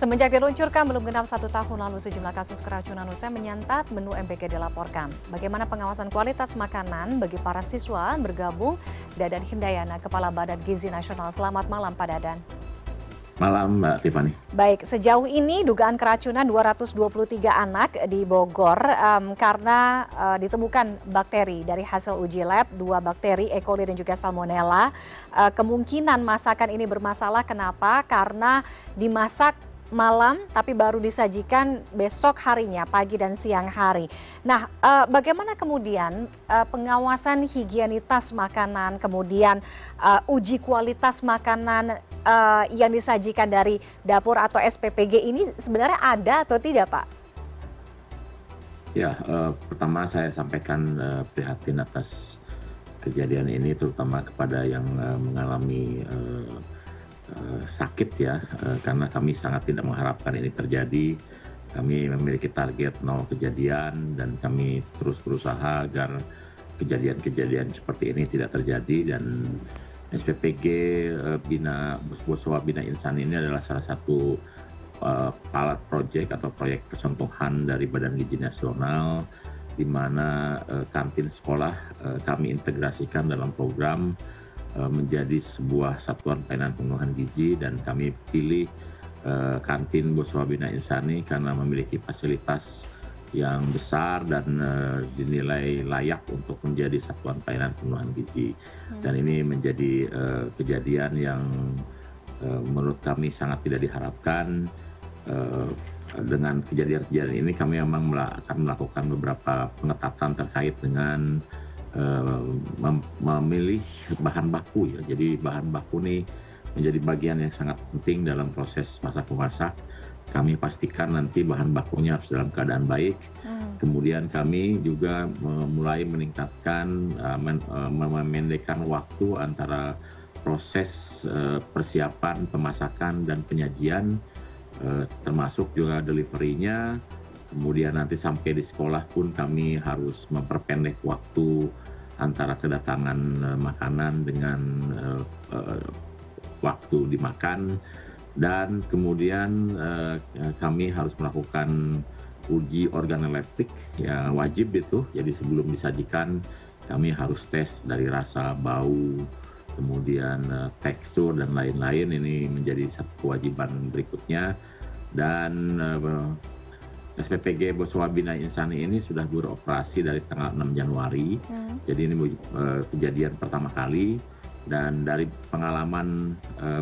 Semenjak diluncurkan belum genap 1 tahun lalu, sejumlah kasus keracunan usai menyantap menu MBG dilaporkan. Bagaimana pengawasan kualitas makanan bagi para siswa bergabung? Dadan Hindayana, Kepala Badan Gizi Nasional. Selamat malam, Pak Dadan. Malam, Mbak Tiffany. Baik, sejauh ini dugaan keracunan 223 anak di Bogor karena ditemukan bakteri dari hasil uji lab, 2 bakteri, E. coli dan juga Salmonella. Kemungkinan masakan ini bermasalah, kenapa? Karena dimasak malam tapi baru disajikan besok harinya, pagi dan siang hari. Nah, bagaimana kemudian pengawasan higienitas makanan, kemudian uji kualitas makanan yang disajikan dari dapur atau SPPG ini sebenarnya ada atau tidak, Pak? Ya, pertama saya sampaikan prihatin atas kejadian ini, terutama kepada yang mengalami sakit ya, karena kami sangat tidak mengharapkan ini terjadi. Kami memiliki target 0 kejadian dan kami terus berusaha agar kejadian-kejadian seperti ini tidak terjadi. Dan SPPG Boswa Bina Insani ini adalah salah satu pilot project atau proyek percontohan dari Badan Gizi Nasional, di mana kantin sekolah kami integrasikan dalam program menjadi sebuah satuan pelayanan pemenuhan gizi. Dan kami pilih kantin Boswa Bina Insani karena memiliki fasilitas yang besar dan dinilai layak untuk menjadi satuan pelayanan pemenuhan gizi. Dan ini menjadi kejadian yang menurut kami sangat tidak diharapkan. Dengan kejadian-kejadian ini kami memang akan melakukan beberapa pengetatan terkait dengan memilih bahan baku ya. Jadi bahan baku ini menjadi bagian yang sangat penting dalam proses masak-memasak. Kami pastikan nanti bahan bakunya harus dalam keadaan baik. Kemudian kami juga mulai meningkatkan, memendekkan waktu antara proses persiapan, pemasakan dan penyajian, termasuk juga delivery-nya. Kemudian nanti sampai di sekolah pun kami harus memperpendek waktu antara kedatangan makanan dengan waktu dimakan. Dan kemudian kami harus melakukan uji organoleptik, ya wajib itu. Jadi sebelum disajikan kami harus tes dari rasa, bau, kemudian tekstur dan lain-lain. Ini menjadi satu kewajiban berikutnya. Dan SPPG Boswa Bina Insani ini sudah beroperasi dari tanggal 6 Januari. Jadi ini kejadian pertama kali. Dan dari pengalaman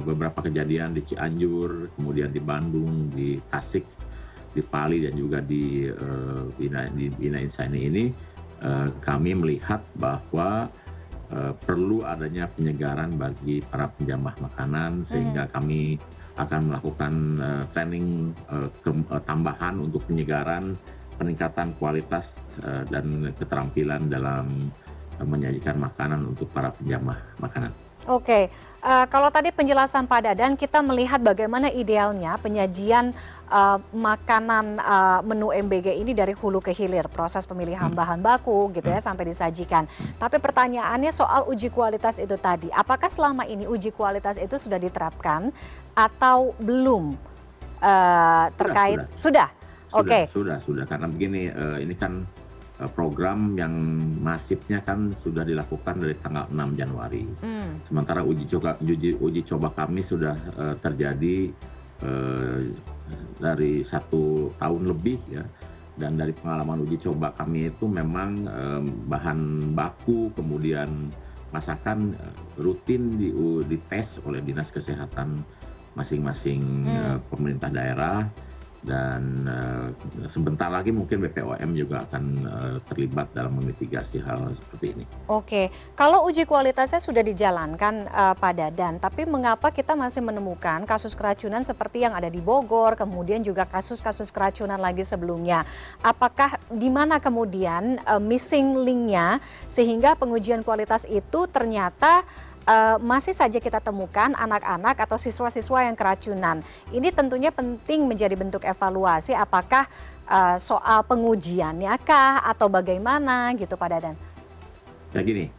beberapa kejadian di Cianjur, kemudian di Bandung, di Tasik, di Pali dan juga di Bina Insani ini, kami melihat bahwa perlu adanya penyegaran bagi para penjamah makanan, sehingga kami akan melakukan training tambahan untuk penyegaran, peningkatan kualitas dan keterampilan dalam menyajikan makanan untuk para penjamah makanan. Oke, kalau tadi penjelasan Pak Dadan, kita melihat bagaimana idealnya penyajian makanan menu MBG ini dari hulu ke hilir, proses pemilihan bahan baku gitu ya sampai disajikan. Tapi pertanyaannya soal uji kualitas itu tadi, apakah selama ini uji kualitas itu sudah diterapkan atau belum terkait? Sudah? Oke. Sudah. Karena begini, ini kan program yang masifnya kan sudah dilakukan dari tanggal 6 Januari. Sementara uji coba kami sudah terjadi dari 1 tahun lebih ya. Dan dari pengalaman uji coba kami itu memang bahan baku kemudian masakan rutin dites oleh Dinas Kesehatan masing-masing pemerintah daerah. Dan sebentar lagi mungkin BPOM juga akan terlibat dalam memitigasi hal seperti ini. Oke, kalau uji kualitasnya sudah dijalankan Pak Dadan, tapi mengapa kita masih menemukan kasus keracunan seperti yang ada di Bogor, kemudian juga kasus-kasus keracunan lagi sebelumnya? Apakah di mana kemudian missing link-nya sehingga pengujian kualitas itu ternyata masih saja kita temukan anak-anak atau siswa-siswa yang keracunan. Ini tentunya penting menjadi bentuk evaluasi, apakah soal pengujiannya kah atau bagaimana gitu Pak Dadan? Ya gini,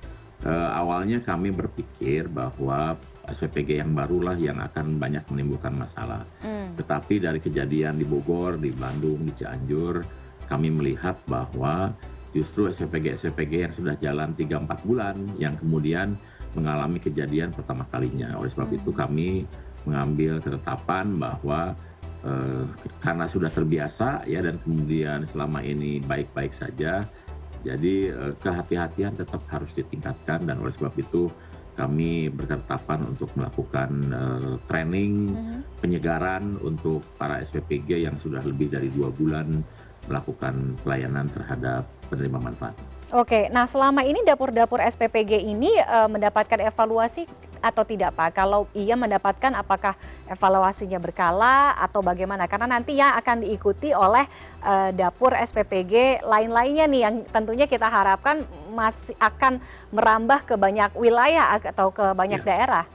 awalnya kami berpikir bahwa SPPG yang barulah yang akan banyak menimbulkan masalah. Hmm. Tetapi dari kejadian di Bogor, di Bandung, di Cianjur, kami melihat bahwa justru SPPG-SPPG yang sudah jalan 3-4 bulan yang kemudian mengalami kejadian pertama kalinya. Oleh sebab itu kami mengambil ketetapan bahwa karena sudah terbiasa ya dan kemudian selama ini baik-baik saja, jadi kehati-hatian tetap harus ditingkatkan dan oleh sebab itu kami berketetapan untuk melakukan training penyegaran untuk para SPPG yang sudah lebih dari 2 bulan melakukan pelayanan terhadap penerima manfaat. Oke, nah selama ini dapur-dapur SPPG ini mendapatkan evaluasi atau tidak Pak? Kalau iya mendapatkan, apakah evaluasinya berkala atau bagaimana? Karena nanti yang akan diikuti oleh dapur SPPG lain-lainnya nih yang tentunya kita harapkan masih akan merambah ke banyak wilayah atau ke banyak daerah.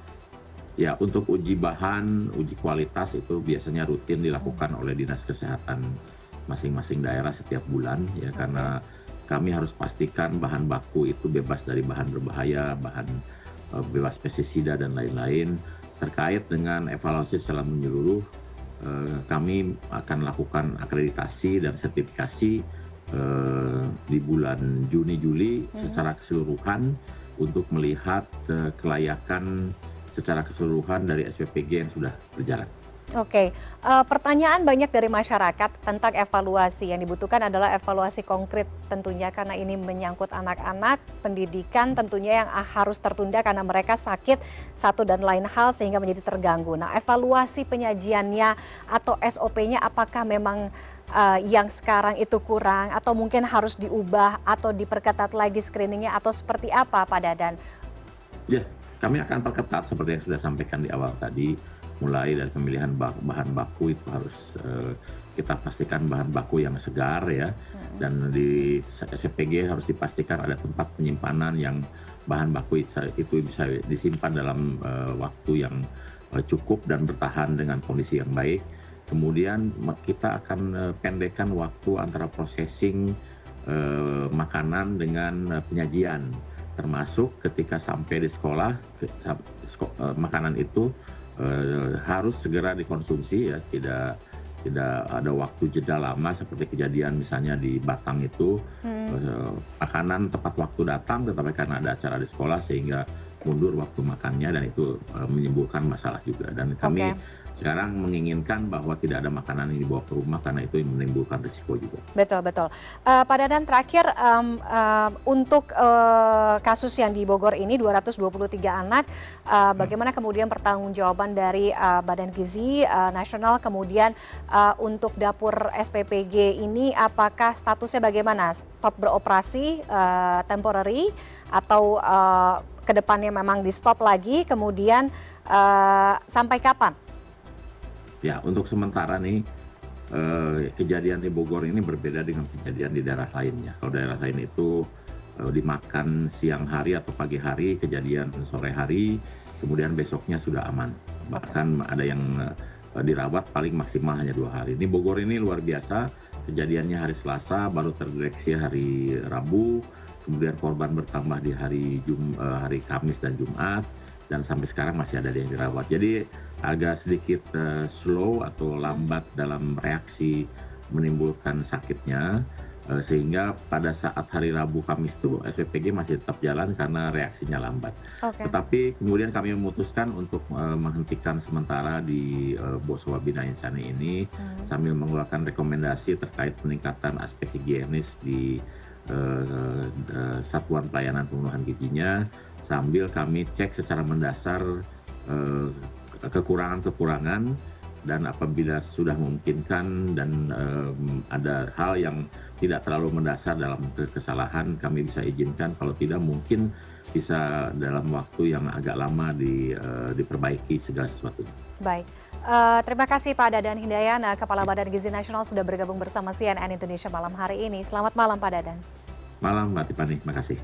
Ya, untuk uji bahan, uji kualitas itu biasanya rutin dilakukan oleh Dinas Kesehatan masing-masing daerah setiap bulan ya karena kami harus pastikan bahan baku itu bebas dari bahan berbahaya, bahan bebas pestisida dan lain-lain. Terkait dengan evaluasi secara menyeluruh, kami akan lakukan akreditasi dan sertifikasi di bulan Juni-Juli secara keseluruhan untuk melihat kelayakan secara keseluruhan dari SPPG yang sudah berjalan. Oke, pertanyaan banyak dari masyarakat tentang evaluasi. Yang dibutuhkan adalah evaluasi konkret tentunya karena ini menyangkut anak-anak, pendidikan tentunya yang harus tertunda karena mereka sakit satu dan lain hal sehingga menjadi terganggu. Nah, evaluasi penyajiannya atau SOP-nya apakah memang yang sekarang itu kurang atau mungkin harus diubah atau diperketat lagi screeningnya atau seperti apa Pak Dadan? Ya, kami akan perketat seperti yang sudah sampaikan di awal tadi. Mulai dari pemilihan bahan baku itu harus kita pastikan bahan baku yang segar ya dan di SPPG harus dipastikan ada tempat penyimpanan yang bahan baku itu bisa disimpan dalam waktu yang cukup dan bertahan dengan kondisi yang baik. Kemudian kita akan pendekkan waktu antara processing makanan dengan penyajian, termasuk ketika sampai di sekolah makanan itu harus segera dikonsumsi ya, tidak ada waktu jeda lama seperti kejadian misalnya di Batang itu makanan tepat waktu datang tetapi karena ada acara di sekolah sehingga mundur waktu makannya dan itu menimbulkan masalah juga dan kami sekarang menginginkan bahwa tidak ada makanan yang dibawa ke rumah karena itu menimbulkan risiko juga. Betul, betul. Pak Dadan terakhir untuk kasus yang di Bogor ini 223 anak, bagaimana kemudian pertanggungjawaban dari Badan Gizi Nasional kemudian untuk dapur SPPG ini apakah statusnya bagaimana? Stop beroperasi temporary atau kedepannya memang di stop lagi kemudian sampai kapan? Ya, untuk sementara nih kejadian di Bogor ini berbeda dengan kejadian di daerah lainnya. Kalau daerah lain itu dimakan siang hari atau pagi hari, kejadian sore hari, kemudian besoknya sudah aman. Bahkan ada yang dirawat paling maksimal hanya 2 hari. Ini Bogor ini luar biasa, kejadiannya hari Selasa, baru terdeteksi hari Rabu, kemudian korban bertambah di hari Kamis dan Jumat, dan sampai sekarang masih ada yang dirawat. Jadi agak sedikit slow atau lambat dalam reaksi menimbulkan sakitnya, sehingga pada saat hari Rabu Kamis itu SPPG masih tetap jalan karena reaksinya lambat. Tetapi kemudian kami memutuskan untuk menghentikan sementara di Bosowa Bina Insani ini sambil mengeluarkan rekomendasi terkait peningkatan aspek higienis di satuan pelayanan pemenuhan gizinya, sambil kami cek secara mendasar kekurangan-kekurangan dan apabila sudah memungkinkan dan ada hal yang tidak terlalu mendasar dalam kesalahan kami bisa izinkan, kalau tidak mungkin bisa dalam waktu yang agak lama diperbaiki segala sesuatunya. Baik, terima kasih Pak Dadan Hindayana, Kepala Badan Gizi Nasional sudah bergabung bersama CNN Indonesia malam hari ini. Selamat malam Pak Dadan. Malam Mbak Tiffany, terima kasih.